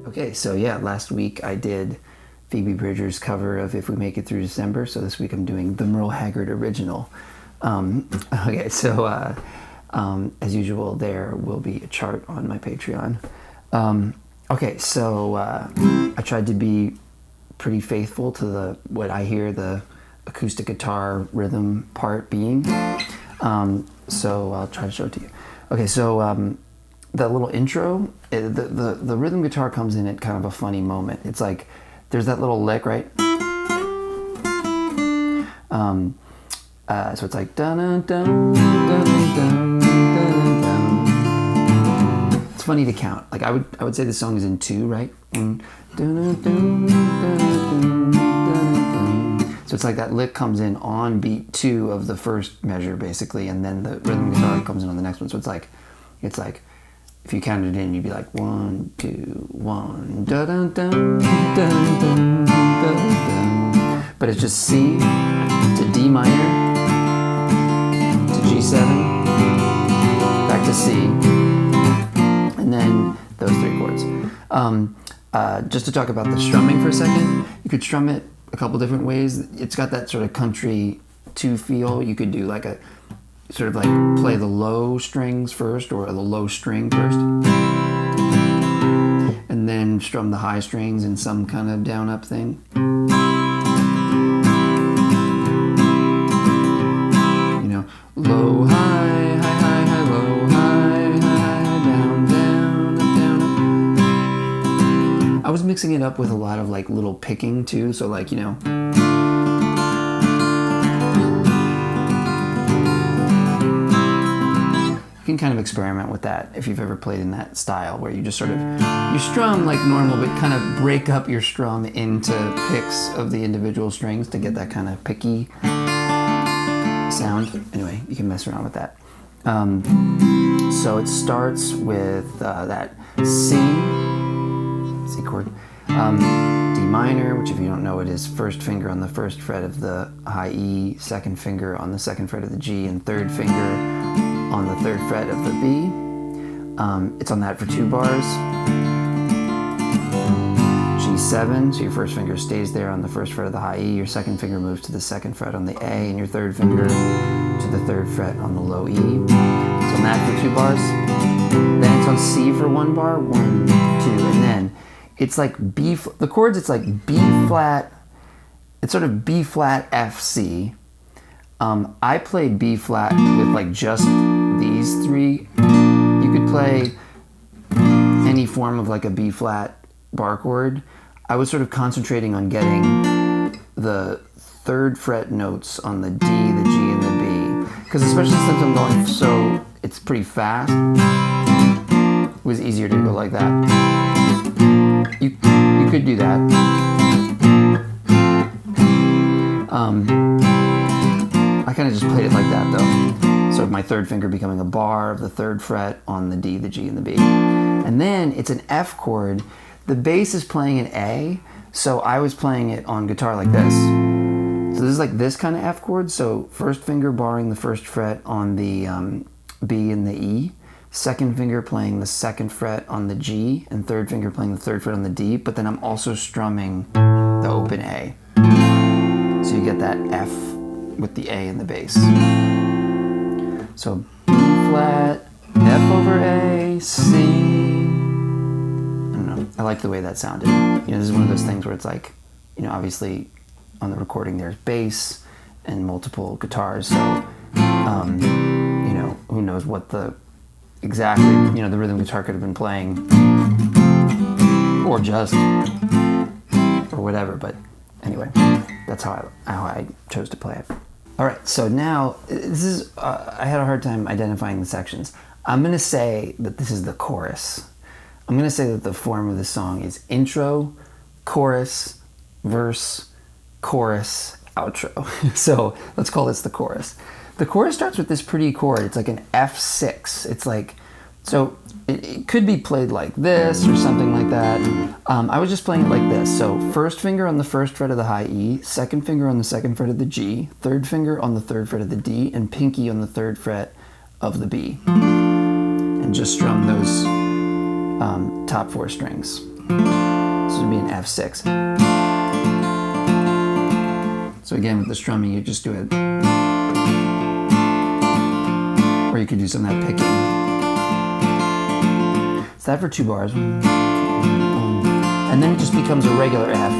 Okay, so yeah, last week I did Phoebe Bridgers' cover of If We Make It Through December, so this week I'm doing the Merle Haggard original. Okay, so as usual, there will be a chart on my Patreon. Okay, so I tried to be pretty faithful to what I hear the acoustic guitar rhythm part being. So I'll try to show it to you. Okay, so the little intro, the rhythm guitar comes in at kind of a funny moment. It's like there's that little lick, right? So it's like dun dun dun dun dun dun dun. It's funny to count. Like I would say the song is in 2, right? Dun dun dun dun dun. So it's like that lick comes in on beat 2 of the first measure, basically, and then the rhythm guitar comes in on the next one. So it's like if you counted it in, you'd be like 1, 2, 1, dun dun dun dun dun dun. But it's just C to D minor to G7 back to C, and then those 3 chords. Just to talk about the strumming for a second, you could strum it a couple different ways. It's got that sort of country 2 feel. You could do like a sort of like play the low strings first, or the low string first, and then strum the high strings in some kind of down up thing. You know, low low, high, high, high, high, low, high, high, high, down, down, up, down, up. I was mixing it up with a lot of like little picking too, so like, you know. You can kind of experiment with that if you've ever played in that style where you just sort of, you strum like normal but kind of break up your strum into picks of the individual strings to get that kind of picky sound. Anyway, you can mess around with that. So it starts with that C chord, D minor, which if you don't know it is first finger on the first fret of the high E, second finger on the second fret of the G, and third finger on the third fret of the B. It's on that for 2 bars. G7, so your first finger stays there on the first fret of the high E, your second finger moves to the second fret on the A, and your third finger to the third fret on the low E. It's on that for 2 bars. Then it's on C for 1 bar, 1, 2, and then it's like B, the chords, it's like B flat, it's sort of B flat, F, C. I played B flat with like just these 3. You could play any form of like a B flat bar chord. I was sort of concentrating on getting the 3rd fret notes on the D, the G, and the B. Because especially since I'm going so, it's pretty fast, it was easier to go like that. You could do that. I kind of just played it like that though. So my 3rd finger becoming a bar of the 3rd fret on the D, the G, and the B. And then it's an F chord. The bass is playing an A, so I was playing it on guitar like this. So this is like this kind of F chord, so first finger barring the first fret on the B and the E, second finger playing the second fret on the G, and third finger playing the third fret on the D, but then I'm also strumming the open A. So you get that F with the A in the bass. So B flat, F over A, C. I like the way that sounded. You know, this is one of those things where it's like, you know, obviously on the recording there's bass and multiple guitars, so, you know, who knows what the exactly, you know, the rhythm guitar could have been playing, or just, or whatever, but anyway, that's how I chose to play it. All right, so now, this is, I had a hard time identifying the sections. I'm gonna say that this is the chorus. I'm going to say that the form of the song is intro, chorus, verse, chorus, outro. So let's call this the chorus. The chorus starts with this pretty chord. It's like an F6. It's like, so it could be played like this or something like that. I was just playing it like this. So first finger on the first fret of the high E, second finger on the second fret of the G, third finger on the third fret of the D, and pinky on the third fret of the B. And just strum those top 4 strings. So it would be an F6. So again, with the strumming, you just do it. Or you could do some of that picking. So that for 2 bars. And then it just becomes a regular F.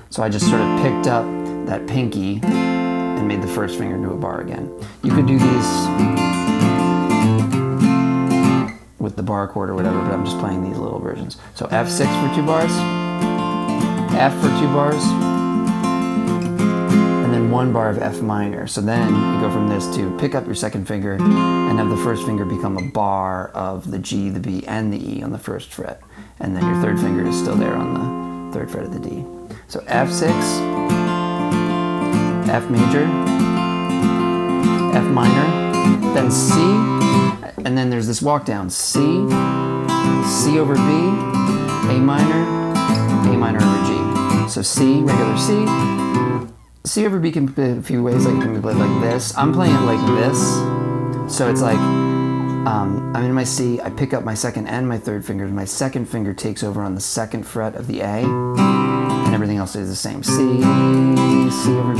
So I just sort of picked up that pinky and made the first finger into a bar again. You could do these with the bar chord or whatever, but I'm just playing these little versions. So F6 for 2 bars, F for 2 bars, and then 1 bar of F minor. So then you go from this to pick up your second finger and have the first finger become a bar of the G, the B, and the E on the first fret. And then your third finger is still there on the third fret of the D. So F6, F major, F minor, then C, and then there's this walk down. C, C over B, A minor over G. So C, regular C. C over B can be played a few ways. Like it can be played like this. I'm playing it like this. So it's like, I'm in my C, I pick up my second and my third fingers. My second finger takes over on the second fret of the A, and everything else is the same. C, C over B.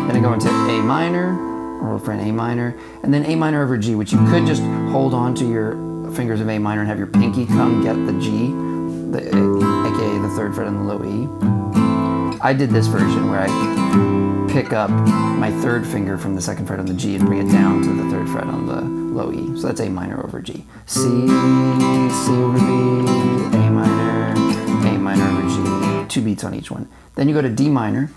Then I go into A minor, or for an A minor, and then A minor over G, which you could just hold on to your fingers of A minor and have your pinky come get the G, aka the third fret on the low E. I did this version where I pick up my third finger from the second fret on the G and bring it down to the third fret on the low E. So that's A minor over G. C, C over B, A minor over G. 2 beats on each one. Then you go to D minor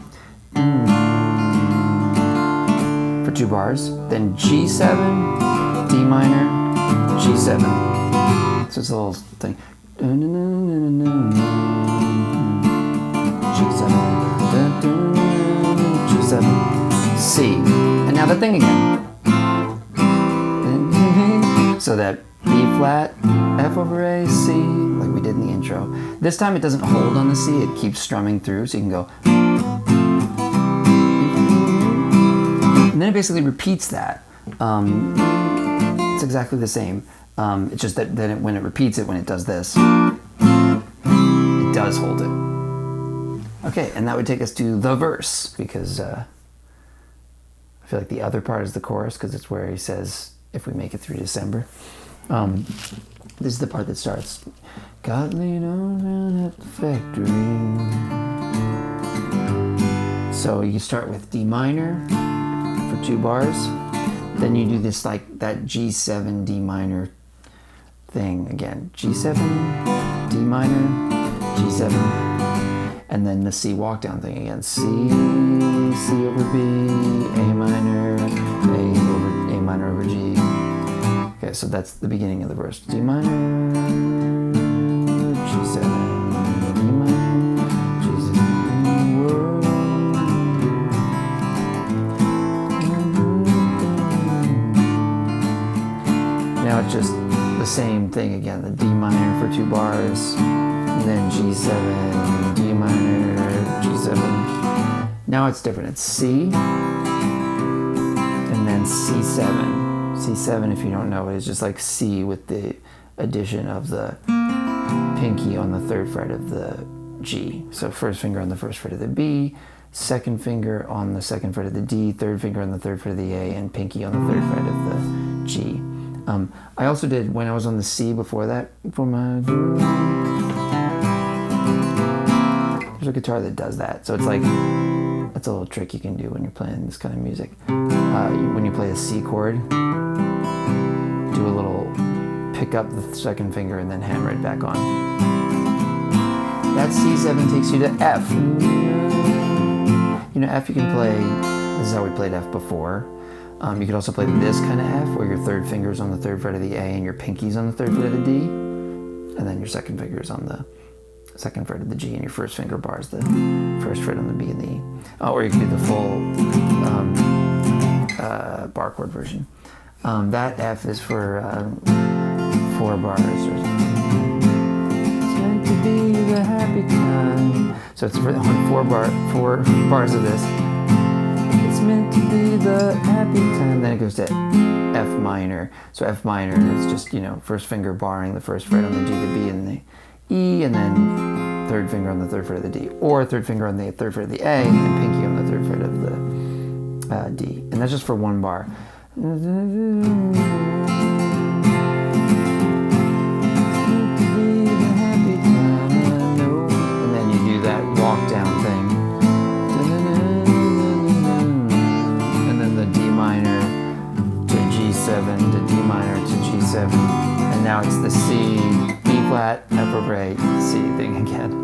for 2 bars. Then G7, D minor, G7. So it's a little thing. G7. G7, C, and now the thing again. So that B flat, F over A, C, like we did in the intro. This time it doesn't hold on the C, it keeps strumming through, so you can go. And then it basically repeats that. It's exactly the same. It's just that then when it repeats it, when it does this, it does hold it. Okay, and that would take us to the verse, because I feel like the other part is the chorus, because it's where he says, if we make it through December. This is the part that starts, got laid on at the factory. So you start with D minor for 2 bars. Then you do this, like that G7, D minor thing again. G7, D minor, G7. And then the C walk down thing again. C, C over B, A minor, A minor over G. Okay, so that's the beginning of the verse. D minor, G7, D minor, G7, whoa. Now it's just the same thing again. The D minor for 2 bars. And then G7, D minor, G7. Now it's different. It's C, and then C7. C7, if you don't know, is just like C with the addition of the pinky on the 3rd fret of the G. So first finger on the 1st fret of the B, second finger on the 2nd fret of the D, 3rd finger on the 3rd fret of the A, and pinky on the 3rd fret of the G. I also did, when I was on the C before that, for my... There's a guitar that does that. So it's like, that's a little trick you can do when you're playing this kind of music. When you play a C chord, do a little, pick up the 2nd finger and then hammer it back on. That C7 takes you to F. You know, F you can play, this is how we played F before. You could also play this kind of F, where your 3rd finger's on the 3rd fret of the A and your pinky's on the 3rd fret of the D. And then your 2nd finger's on the 2nd fret of the G, and your 1st finger bars the 1st fret on the B and the E. Or you can do the full bar chord version. That F is for 4 bars. It's meant to be the happy time. So it's for on 4 bars of this. It's meant to be the happy time. Then it goes to F minor. So F minor is just, you know, 1st finger barring the 1st fret on the G, the B, and the E, and then 3rd finger on the 3rd fret of the D, or 3rd finger on the 3rd fret of the A, and pinky on the 3rd fret of the D. And that's just for 1 bar. And then you do that walk down thing. And then the D minor to G7 to D minor to G7. And now it's the C, B flat, F over A, C thing again.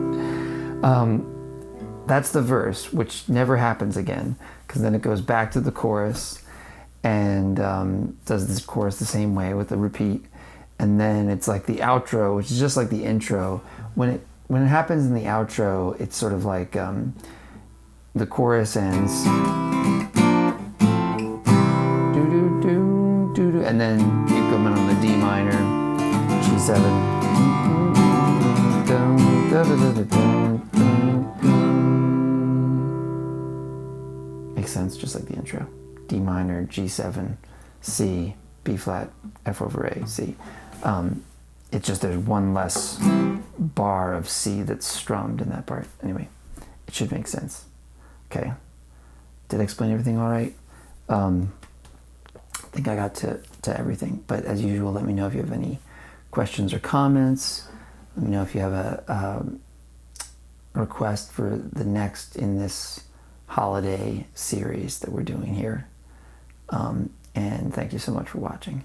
That's the verse, which never happens again, because then it goes back to the chorus and does this chorus the same way with a repeat. And then it's like the outro, which is just like the intro. When it happens in the outro, it's sort of like the chorus ends, do-do-do-do-do, and then you come in on the D minor, G7. Makes sense, just like the intro. D minor, G7, C, B flat, F over A, C. It's just there's 1 less bar of C that's strummed in that part. Anyway, it should make sense. Okay. Did I explain everything all right? I think I got to everything. But as usual, let me know if you have any questions or comments. Let me know if you have a request for the next in this holiday series that we're doing here. And thank you so much for watching.